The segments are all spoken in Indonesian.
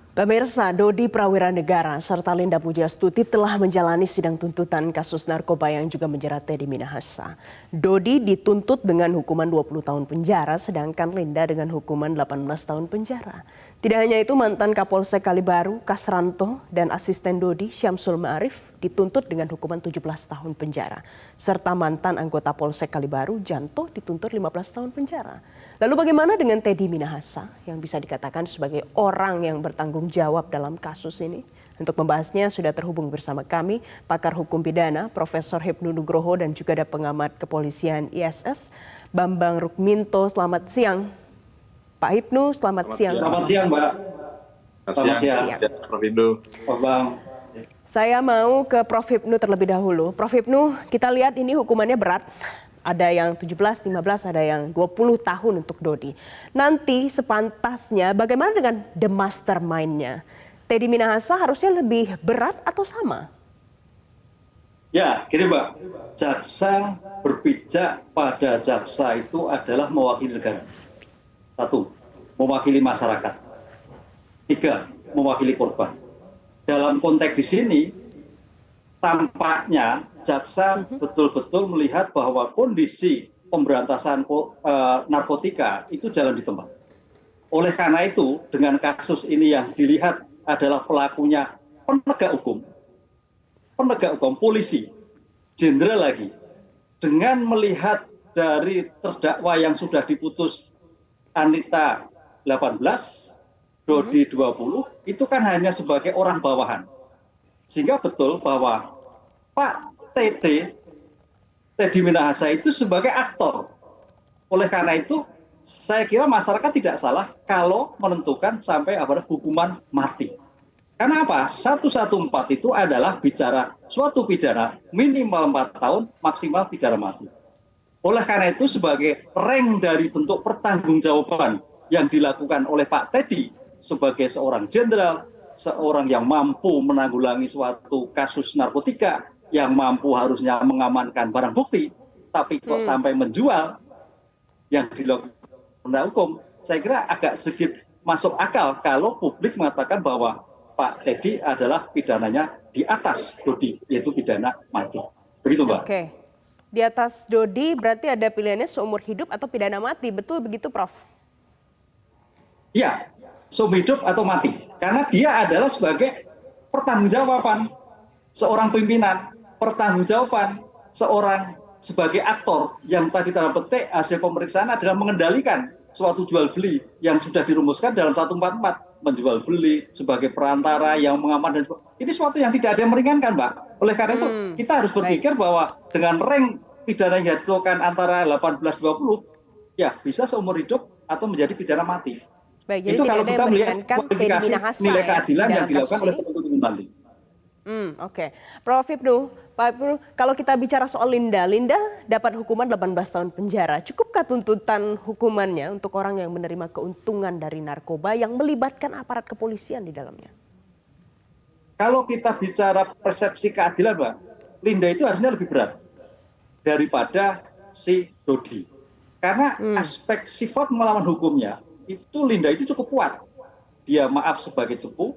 Pemirsa, Dodi Prawiranegara serta Linda Pujastuti telah menjalani sidang tuntutan kasus narkoba yang juga menjerat Teddy Minahasa. Dodi dituntut dengan hukuman 20 tahun penjara, sedangkan Linda dengan hukuman 18 tahun penjara. Tidak hanya itu, mantan Kapolsek Kalibaru, Kasranto, dan asisten Dodi, Syamsul Ma'arif, dituntut dengan hukuman 17 tahun penjara. Serta mantan anggota Polsek Kalibaru, Janto, dituntut 15 tahun penjara. Lalu bagaimana dengan Teddy Minahasa yang bisa dikatakan sebagai orang yang bertanggung jawab dalam kasus ini? Untuk membahasnya sudah terhubung bersama kami pakar hukum pidana Profesor Hipnu Nugroho dan juga ada pengamat kepolisian ISS Bambang Rukminto. Selamat siang Pak Hipnu, selamat siang. Selamat siang Mbak. Selamat siang. Prof Hipnu. Bang. Saya mau ke Prof Hipnu terlebih dahulu. Prof Hipnu, kita lihat ini hukumannya berat. Ada yang 17, 15, ada yang 20 tahun untuk Dodi. Nanti sepantasnya bagaimana dengan the mastermind-nya? Teddy Minahasa harusnya lebih berat atau sama? Ya, gini Mbak. Jaksa berpijak pada jaksa itu adalah mewakili negara. 1, mewakili masyarakat. 3, mewakili korban. Dalam konteks di sini, tampaknya jaksa betul-betul melihat bahwa kondisi pemberantasan narkotika itu jalan di tempat. Oleh karena itu, dengan kasus ini yang dilihat adalah pelakunya penegak hukum, polisi, jenderal lagi, dengan melihat dari terdakwa yang sudah diputus Anita 18, Dodi 20, itu kan hanya sebagai orang bawahan. Sehingga betul bahwa Pak Teddy Minahasa itu sebagai aktor. Oleh karena itu, saya kira masyarakat tidak salah kalau menentukan sampai hukuman mati. Karena apa? 114 itu adalah bicara suatu pidana minimal 4 tahun, maksimal pidana mati. Oleh karena itu, sebagai rank dari bentuk pertanggungjawaban yang dilakukan oleh Pak Teddy sebagai seorang jenderal, seorang yang mampu menanggulangi suatu kasus narkotika, yang mampu harusnya mengamankan barang bukti, tapi kok sampai menjual yang dilakukan hukum, saya kira agak sedikit masuk akal kalau publik mengatakan bahwa Pak Teddy adalah pidananya di atas Dodi, yaitu pidana mati. Begitu Mbak. Oke. Di atas Dodi berarti ada pilihannya seumur hidup atau pidana mati, betul begitu Prof? Iya, seumur hidup atau mati. Karena dia adalah sebagai pertanggungjawaban seorang pimpinan, pertanggungjawaban seorang sebagai aktor yang tadi tanda petik hasil pemeriksaan adalah mengendalikan suatu jual beli yang sudah dirumuskan dalam 144, menjual beli sebagai perantara yang mengamankan. Ini suatu yang tidak ada yang meringankan, Mbak. Oleh karena itu kita harus berpikir bahwa dengan rank pidana yang ditentukan antara 18-20, ya bisa seumur hidup atau menjadi pidana mati. Baik, jadi itu tidak kalau ada kita yang melihat meringankan kualifikasi Teddy Minahasa nilai keadilan yang dilakukan oleh ini? penuntut umum nanti. Oke. Prof Hipnu, Pak Hipnu, kalau kita bicara soal Linda dapat hukuman 18 tahun penjara. Cukupkah tuntutan hukumannya untuk orang yang menerima keuntungan dari narkoba yang melibatkan aparat kepolisian di dalamnya? Kalau kita bicara persepsi keadilan, Mbak, Linda itu harusnya lebih berat daripada si Dodi. Karena aspek sifat melawan hukumnya, itu Linda itu cukup kuat. Dia maaf sebagai cepu,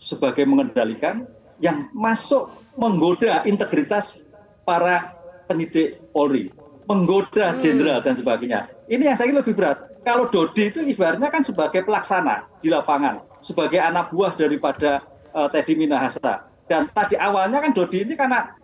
sebagai mengendalikan, yang masuk menggoda integritas para penyidik Polri, menggoda jenderal dan sebagainya. Ini yang saya kira lebih berat. Kalau Dodi itu ibaratnya kan sebagai pelaksana di lapangan, sebagai anak buah daripada Teddy Minahasa. Dan tadi awalnya kan Dodi ini karena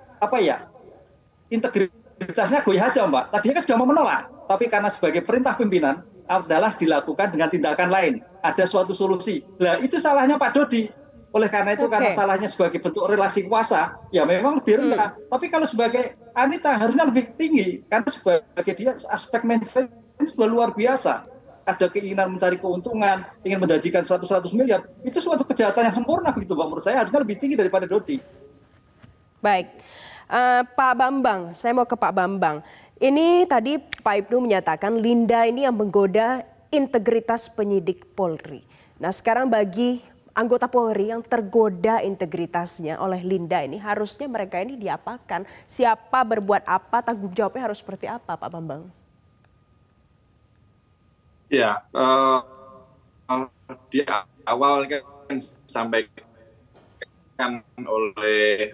integritasnya goyah aja Mbak. Tadinya kan sudah mau menolak, tapi karena sebagai perintah pimpinan adalah dilakukan dengan tindakan lain. Ada suatu solusi. Nah itu salahnya Pak Dodi. Oleh karena itu karena salahnya sebagai bentuk relasi kuasa, ya memang lebih rendah. Tapi kalau sebagai Anita harusnya lebih tinggi. Karena sebagai dia aspek mainstream ini sudah luar biasa. Ada keinginan mencari keuntungan, ingin menjanjikan 100 miliar. Itu suatu kejahatan yang sempurna begitu Pak. Menurut saya harusnya lebih tinggi daripada Dodi. Baik. Pak Bambang, saya mau ke Pak Bambang. Ini tadi Pak Hipnu menyatakan Linda ini yang menggoda integritas penyidik Polri. Nah sekarang bagi anggota Polri yang tergoda integritasnya oleh Linda ini, harusnya mereka ini diapakan? Siapa berbuat apa, tanggung jawabnya harus seperti apa Pak Bambang? Ya, di awal kan yang disampaikan oleh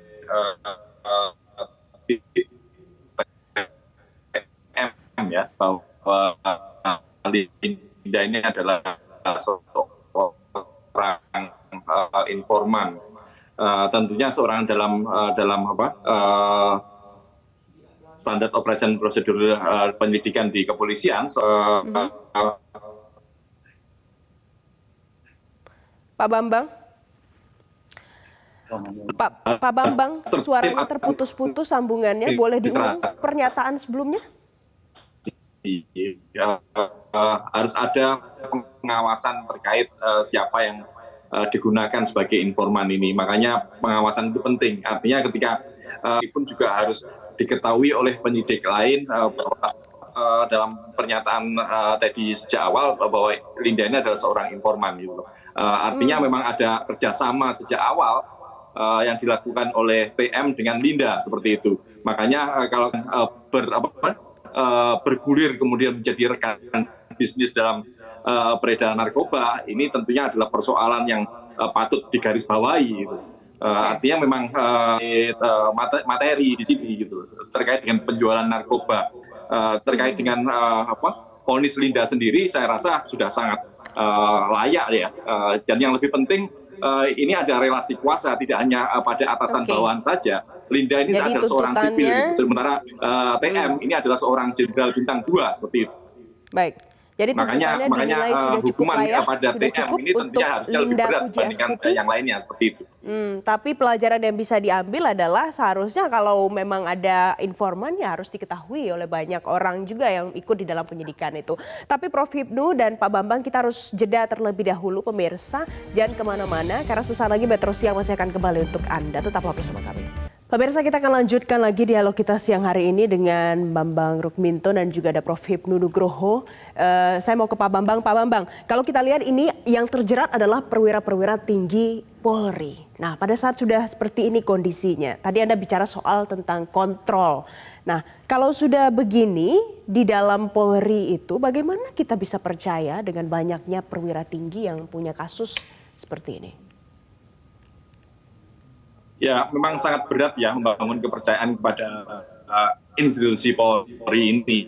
TM ya, bahwa Linda ini adalah seorang informan. Tentunya seorang dalam standar operation prosedur penyelidikan di kepolisian. Pak Bambang? Pak Bambang, suaranya terputus-putus sambungannya. Boleh diulang pernyataan sebelumnya? Harus ada pengawasan terkait siapa yang digunakan sebagai informan ini. Makanya pengawasan itu penting. Artinya ketika pun juga harus diketahui oleh penyidik lain bahwa dalam pernyataan tadi sejak awal bahwa Linda ini adalah seorang informan gitu. Artinya memang ada kerjasama sejak awal yang dilakukan oleh PM dengan Linda seperti itu. Makanya kalau bergulir kemudian menjadi rekan bisnis dalam peredaran narkoba, ini tentunya adalah persoalan yang patut digarisbawahi. Gitu. Artinya memang materi di sini gitu terkait dengan penjualan narkoba, terkait dengan vonis Linda sendiri, saya rasa sudah sangat layak ya. Dan yang lebih penting ini ada relasi kuasa, tidak hanya pada atasan bawahan saja. Linda ini adalah seorang sipil, sementara TM ini adalah seorang jenderal bintang 2 seperti itu. Baik. Jadi makanya hukuman pada TM ini tentunya harusnya lebih berat dibandingkan yang lainnya seperti itu. Tapi pelajaran yang bisa diambil adalah seharusnya kalau memang ada informan ya harus diketahui oleh banyak orang juga yang ikut di dalam penyidikan itu. Tapi Prof. Hipnu dan Pak Bambang, kita harus jeda terlebih dahulu pemirsa. Jangan kemana-mana karena sesaat lagi Metro Siang masih akan kembali untuk Anda. Tetaplah bersama kami. Pemirsa, kita akan lanjutkan lagi dialog kita siang hari ini dengan Bambang Rukminto dan juga ada Prof. Hipnu Nugroho. Saya mau ke Pak Bambang. Pak Bambang, kalau kita lihat ini yang terjerat adalah perwira-perwira tinggi Polri. Nah, pada saat sudah seperti ini kondisinya, tadi Anda bicara soal tentang kontrol. Nah, kalau sudah begini di dalam Polri itu, bagaimana kita bisa percaya dengan banyaknya perwira tinggi yang punya kasus seperti ini? Ya, memang sangat berat ya membangun kepercayaan kepada institusi Polri ini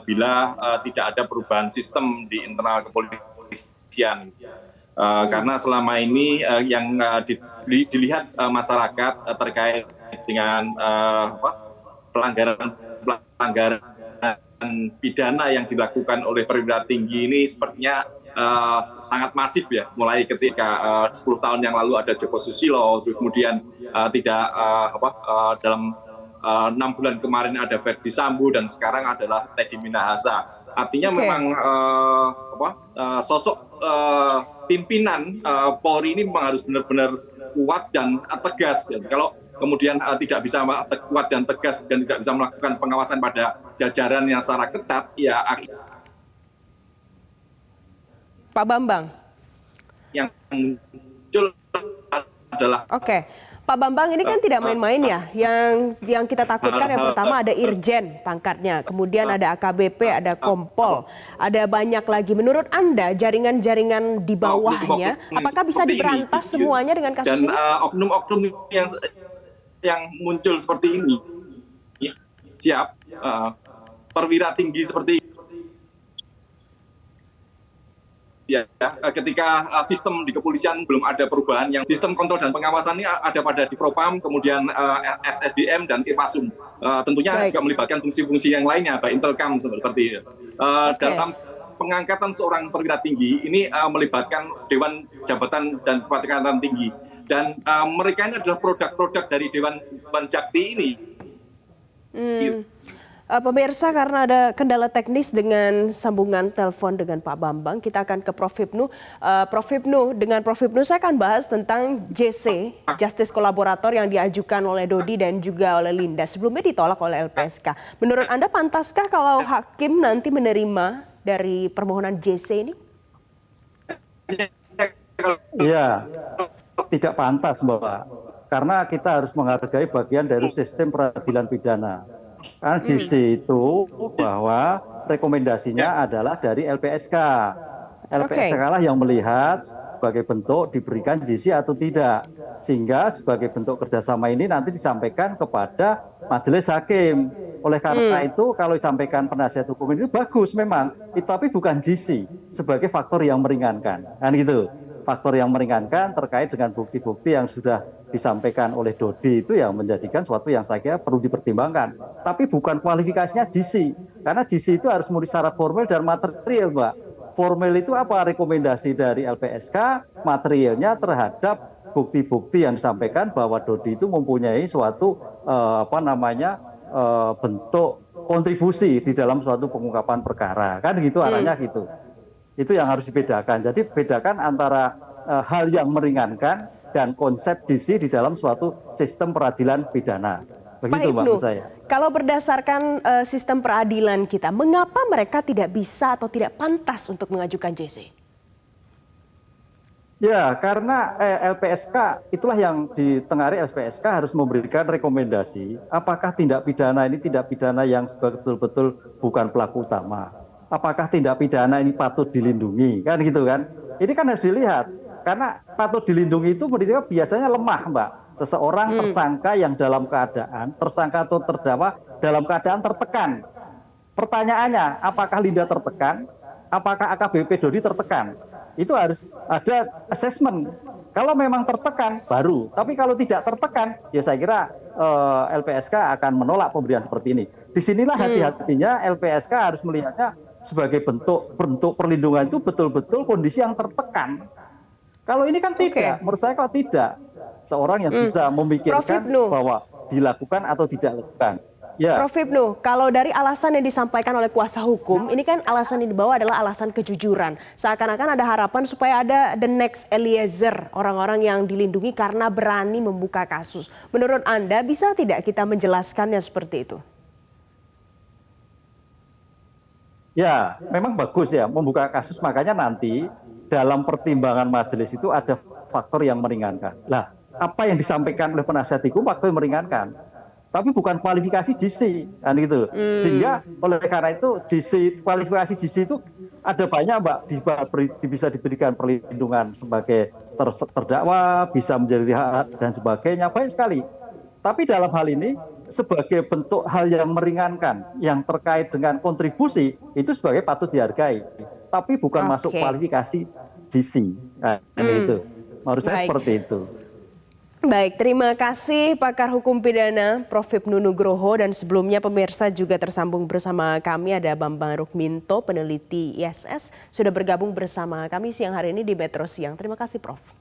bila tidak ada perubahan sistem di internal kepolisian. Karena selama ini yang dilihat masyarakat terkait dengan pelanggaran pidana yang dilakukan oleh perwira tinggi ini sepertinya sangat masif ya, mulai ketika 10 tahun yang lalu ada Joko Susilo, kemudian dalam 6 bulan kemarin ada Verdi Sambo dan sekarang adalah Teddy Minahasa. Artinya memang sosok pimpinan Polri ini memang harus benar-benar kuat dan tegas. Kalau kemudian tidak bisa kuat dan tegas dan tidak bisa melakukan pengawasan pada jajaran yang secara ketat, ya Pak Bambang. Yang muncul adalah Pak Bambang, ini kan tidak main-main ya. Yang kita takutkan yang pertama ada Irjen pangkatnya, kemudian ada AKBP, ada Kompol, ada banyak lagi. Menurut Anda jaringan-jaringan di bawahnya, apakah bisa diberantas semuanya dengan kasus ini? Dan oknum-oknum yang muncul seperti ini, siap perwira tinggi seperti ini. Ya, ketika sistem di kepolisian belum ada perubahan, yang sistem kontrol dan pengawasan ini ada pada di Propam, kemudian SSDM dan Irpasum. Tentunya juga melibatkan fungsi-fungsi yang lainnya, baik Intelkam seperti itu. Dalam pengangkatan seorang perwira tinggi ini melibatkan Dewan Jabatan dan Kepasarkan Tinggi, dan mereka ini adalah produk-produk dari Dewan Jakti ini. Pemirsa, karena ada kendala teknis dengan sambungan telepon dengan Pak Bambang, kita akan ke Prof. Hipnu. Prof. Hipnu, dengan Prof. Hipnu saya akan bahas tentang JC, Justice Kolaborator yang diajukan oleh Dodi dan juga oleh Linda. Sebelumnya ditolak oleh LPSK. Menurut Anda pantaskah kalau hakim nanti menerima dari permohonan JC ini? Iya, tidak pantas, Mbak. Karena kita harus menghargai bagian dari sistem peradilan pidana. Karena JC itu bahwa rekomendasinya adalah dari LPSK. LPSK lah yang melihat sebagai bentuk diberikan GC atau tidak. Sehingga sebagai bentuk kerjasama ini nanti disampaikan kepada majelis hakim. Oleh karena itu kalau disampaikan penasihat hukum itu bagus memang, tapi bukan GC sebagai faktor yang meringankan. Kan gitu. Faktor yang meringankan terkait dengan bukti-bukti yang sudah disampaikan oleh Dodi itu yang menjadikan suatu yang saya kira perlu dipertimbangkan. Tapi bukan kualifikasinya GC. Karena GC itu harus memenuhi syarat formil dan material, Mbak. Formil itu apa? Rekomendasi dari LPSK, materialnya terhadap bukti-bukti yang disampaikan bahwa Dodi itu mempunyai suatu bentuk kontribusi di dalam suatu pengungkapan perkara. Kan gitu arahnya gitu. Itu yang harus dibedakan. Jadi bedakan antara hal yang meringankan dan konsep GC di dalam suatu sistem peradilan pidana. Begitu Mbak menurut saya. Kalau berdasarkan sistem peradilan kita, mengapa mereka tidak bisa atau tidak pantas untuk mengajukan GC? Ya, karena LPSK itulah yang ditengari. LPSK harus memberikan rekomendasi apakah tindak pidana ini tindak pidana yang betul-betul bukan pelaku utama. Apakah tindak pidana ini patut dilindungi, kan gitu kan? Ini kan harus dilihat, karena patut dilindungi itu biasanya lemah, Mbak. Seseorang tersangka yang dalam keadaan, tersangka atau terdakwa dalam keadaan tertekan. Pertanyaannya, apakah Linda tertekan? Apakah AKBP Dodi tertekan? Itu harus ada assessment. Kalau memang tertekan, baru. Tapi kalau tidak tertekan, ya saya kira LPSK akan menolak pemberian seperti ini. Disinilah hati-hatinya LPSK harus melihatnya sebagai bentuk perlindungan itu betul-betul kondisi yang tertekan. Kalau ini kan tidak, menurut saya kalau tidak, seorang yang bisa memikirkan bahwa dilakukan atau tidak dilakukan. Ya. Prof. Hipnu, kalau dari alasan yang disampaikan oleh kuasa hukum, ini kan alasan yang dibawa adalah alasan kejujuran. Seakan-akan ada harapan supaya ada the next Eliezer, orang-orang yang dilindungi karena berani membuka kasus. Menurut Anda, bisa tidak kita menjelaskannya seperti itu? Ya, memang bagus ya membuka kasus, makanya nanti dalam pertimbangan majelis itu ada faktor yang meringankan. Lah, apa yang disampaikan oleh penasihat hukum faktor yang meringankan, tapi bukan kualifikasi GC, kan gitu. Sehingga oleh karena itu kualifikasi GC itu ada banyak, Mbak, bisa diberikan perlindungan sebagai terdakwa, bisa menjadi hak dan sebagainya, banyak sekali. Tapi dalam hal ini sebagai bentuk hal yang meringankan, yang terkait dengan kontribusi, itu sebagai patut dihargai. Tapi bukan masuk kualifikasi GC. Nah, itu. Menurut saya seperti itu. Baik, terima kasih pakar hukum pidana Prof. Hipnu Nugroho, dan sebelumnya pemirsa juga tersambung bersama kami ada Bambang Rukminto, peneliti ISS, sudah bergabung bersama kami siang hari ini di Metro Siang. Terima kasih Prof.